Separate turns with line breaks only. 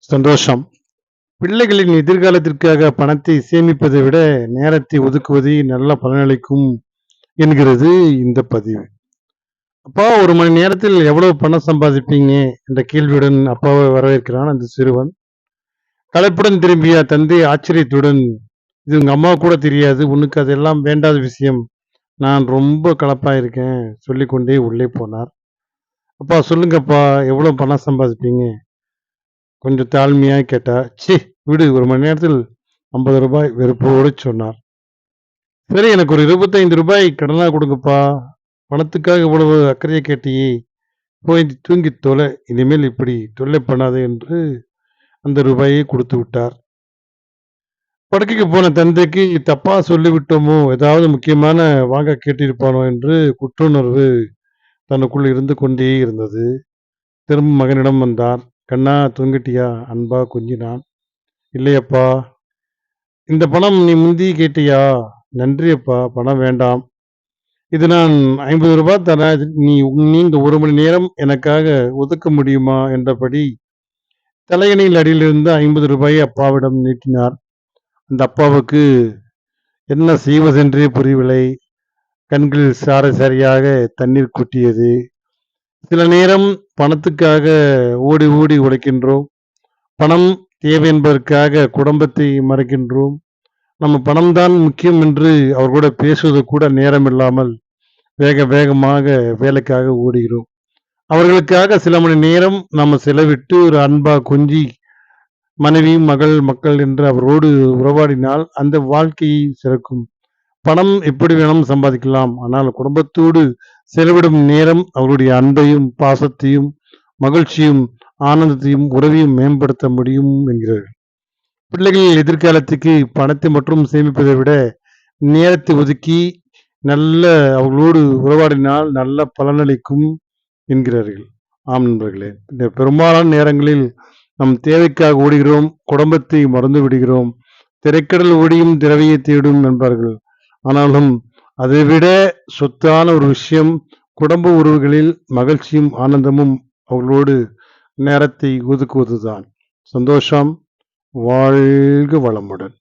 சந்தோஷம். பிள்ளைகளின் எதிர்காலத்திற்காக பணத்தை சேமிப்பதை விட, நேரத்தை ஒதுக்குவதே நல்ல பலனளிக்கும் என்கிறது இந்த பதிவு. "அப்பா 1 மணி நேரத்தில் எவ்வளவு பணம் சம்பாதிப்பீங்க?" என்ற கேள்வியுடன் அப்பாவை வரவேற்கிறான் அந்த சிறுவன். களைப்புடன் திரும்பிய தந்தை ஆச்சரியத்துடன், "இது உங்க அம்மாவுக்கு கூட தெரியாது. உனக்கு அதெல்லாம் வேண்டாத விஷயம். நான் ரொம்ப களைப்பா இருக்கேன்" சொல்லிக்கொண்டே உள்ளே போனார். "அப்பா சொல்லுங்கப்பா, எவ்வளவு பணம் சம்பாதிப்பீங்க?" கொஞ்சம் தாழ்மையா கேட்டார். "ச்சீ விடு, 1 மணி நேரத்தில் ₹50 வெறுப்போடு சொன்னார். "சரி எனக்கு ஒரு ₹25 கடனா குடுங்கப்பா. பணத்துக்காக இவ்வளவு அக்கறையா கேட்டியே, போய் தூங்கித் தொல. இனிமேல் இப்படி தொல்லை பண்ணாதே" என்று அந்த ரூபாயை குடுத்து விட்டார். படுக்கைக்கு போன தந்தைக்கு தப்பா சொல்லிவிட்டோமோ, ஏதாவது முக்கியமான வாங்க கேட்டிருப்பானோ என்று குற்றுணர்வு தனக்குள் இருந்து கொண்டே இருந்தது. திரும்ப மகனிடம் வந்தார். "கண்ணா தூங்கிட்டியா?" அன்பா கொஞ்சினான். "இல்லை அப்பா." "இந்த பணம் நீ முந்தி கேட்டியா?" "நன்றி அப்பா, பணம் வேண்டாம். இது நான் ₹50 தரேன். நீங்க 1 மணி நேரம் எனக்காக ஒதுக்க முடியுமா?" என்றபடி தலையணையில் அடியிலிருந்த ₹50 அப்பாவிடம் நீட்டினார். அந்த அப்பாவுக்கு என்ன செய்வதென்றே புரியவில்லை. கண்களில் சாறை சாறையாக தண்ணீர் கொட்டியது. சில நேரம் பணத்துக்காக ஓடி ஓடி உழைக்கின்றோம். பணம் தேவை என்பதற்காக குடும்பத்தை மறக்கின்றோம். நம்ம பணம் தான் முக்கியம் என்று அவர்களோட பேசுவது கூட நேரமில்லாமல் வேக வேகமாக வேலைக்காக ஓடுகிறோம். அவர்களுக்காக சில மணி நேரம் நம்ம செலவிட்டு ஒரு அன்பா கொஞ்சி மனைவி, மகள், மக்கள் என்று அவரோடு உறவாடினால் அந்த வாழ்க்கை சிறக்கும். பணம் எப்படி வேணாலும் சம்பாதிக்கலாம். ஆனால் குடும்பத்தோடு செலவிடும் நேரம் அவர்களுடைய அன்பையும், பாசத்தையும், மகிழ்ச்சியும், ஆனந்தத்தையும், உறவையும் மேம்படுத்த முடியும் என்கிறார்கள். பிள்ளைகள் எதிர்காலத்துக்கு பணத்தை மட்டும் சேமிப்பதை விட, நேரத்தை ஒதுக்கி நல்ல அவர்களோடு உறவாடினால் நல்ல பலனளிக்கும் என்கிறார்கள். ஆம் நண்பர்களே. இந்த பெரும்பாலான நேரங்களில் நம் தேவைக்காக ஓடுகிறோம். குடும்பத்தை மறந்து விடுகிறோம். திரைக்கடல் ஓடியும் திரவியை தேடும் என்பார்கள். ஆனாலும் அதைவிட சொத்தான ஒரு விஷயம் குடும்ப உறவுகளில் மகிழ்ச்சியும், ஆனந்தமும் அவர்களோடு நேரத்தை ஒதுக்குவதுதான். சந்தோஷம். வாழ்க வளமுடன்.